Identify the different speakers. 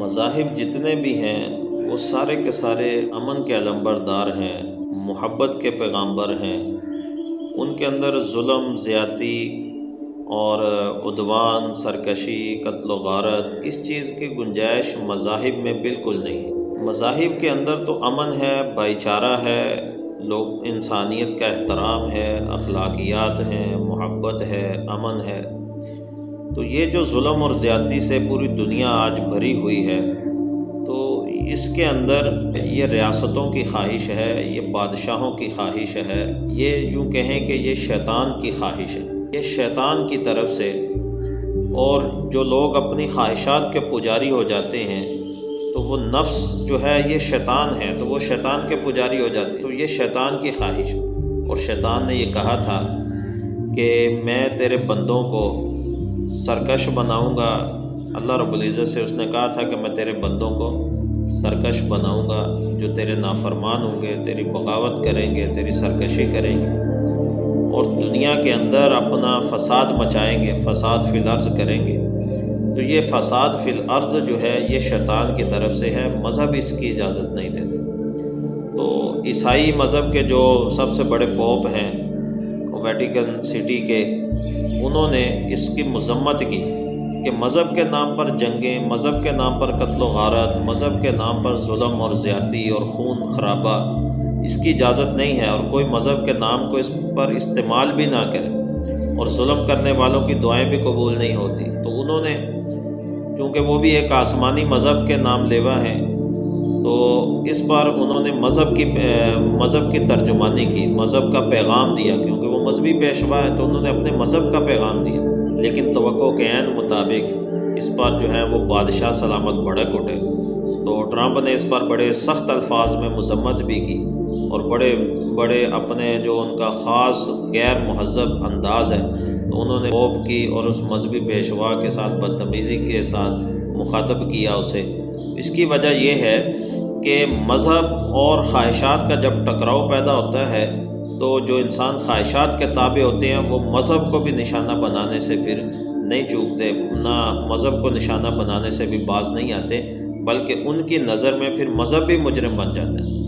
Speaker 1: مذاہب جتنے بھی ہیں وہ سارے کے سارے امن کے علمبردار ہیں، محبت کے پیغامبر ہیں۔ ان کے اندر ظلم، زیادتی اور عدوان، سرکشی، قتل و غارت اس چیز کی گنجائش مذاہب میں بالکل نہیں۔ مذاہب کے اندر تو امن ہے، بھائی چارہ ہے، لوگ انسانیت کا احترام ہے، اخلاقیات ہیں، محبت ہے، امن ہے۔ تو یہ جو ظلم اور زیادتی سے پوری دنیا آج بھری ہوئی ہے، تو اس کے اندر یہ ریاستوں کی خواہش ہے، یہ بادشاہوں کی خواہش ہے، یہ یوں کہیں کہ یہ شیطان کی خواہش ہے، یہ شیطان کی طرف سے۔ اور جو لوگ اپنی خواہشات کے پجاری ہو جاتے ہیں تو وہ نفس جو ہے یہ شیطان ہے، تو وہ شیطان کے پجاری ہو جاتے ہیں، تو یہ شیطان کی خواہش ہے۔ اور شیطان نے یہ کہا تھا کہ میں تیرے بندوں کو سرکش بناؤں گا۔ اللہ رب العزت سے اس نے کہا تھا کہ میں تیرے بندوں کو سرکش بناؤں گا، جو تیرے نافرمان ہوں گے، تیری بغاوت کریں گے، تیری سرکشی کریں گے اور دنیا کے اندر اپنا فساد مچائیں گے، فساد فی الارض کریں گے۔ تو یہ فساد فی الارض جو ہے یہ شیطان کی طرف سے ہے، مذہب اس کی اجازت نہیں دیتے۔ تو عیسائی مذہب کے جو سب سے بڑے پوپ ہیں ویٹیکن سٹی کے، انہوں نے اس کی مذمت کی کہ مذہب کے نام پر جنگیں، مذہب کے نام پر قتل و غارت، مذہب کے نام پر ظلم اور زیادتی اور خون خرابہ اس کی اجازت نہیں ہے، اور کوئی مذہب کے نام کو اس پر استعمال بھی نہ کرے، اور ظلم کرنے والوں کی دعائیں بھی قبول نہیں ہوتی۔ تو انہوں نے، چونکہ وہ بھی ایک آسمانی مذہب کے نام لیوا ہیں، تو اس پر انہوں نے مذہب کی ترجمانی کی، مذہب کا پیغام دیا، کیونکہ وہ مذہبی پیشوا ہے تو انہوں نے اپنے مذہب کا پیغام دیا۔ لیکن توقع کے عین مطابق اس پر جو ہے وہ بادشاہ سلامت بھڑک اٹھے، تو ٹرمپ نے اس پر بڑے سخت الفاظ میں مذمت بھی کی، اور بڑے اپنے جو ان کا خاص غیر مہذب انداز ہے تو انہوں نے پوپ کی اور اس مذہبی پیشوا کے ساتھ بدتمیزی کے ساتھ مخاطب کیا اسے۔ اس کی وجہ یہ ہے کہ مذہب اور خواہشات کا جب ٹکراؤ پیدا ہوتا ہے تو جو انسان خواہشات کے تابع ہوتے ہیں وہ مذہب کو بھی نشانہ بنانے سے پھر نہیں چوکتے، نہ مذہب کو نشانہ بنانے سے بھی باز نہیں آتے، بلکہ ان کی نظر میں پھر مذہب بھی مجرم بن جاتا ہے۔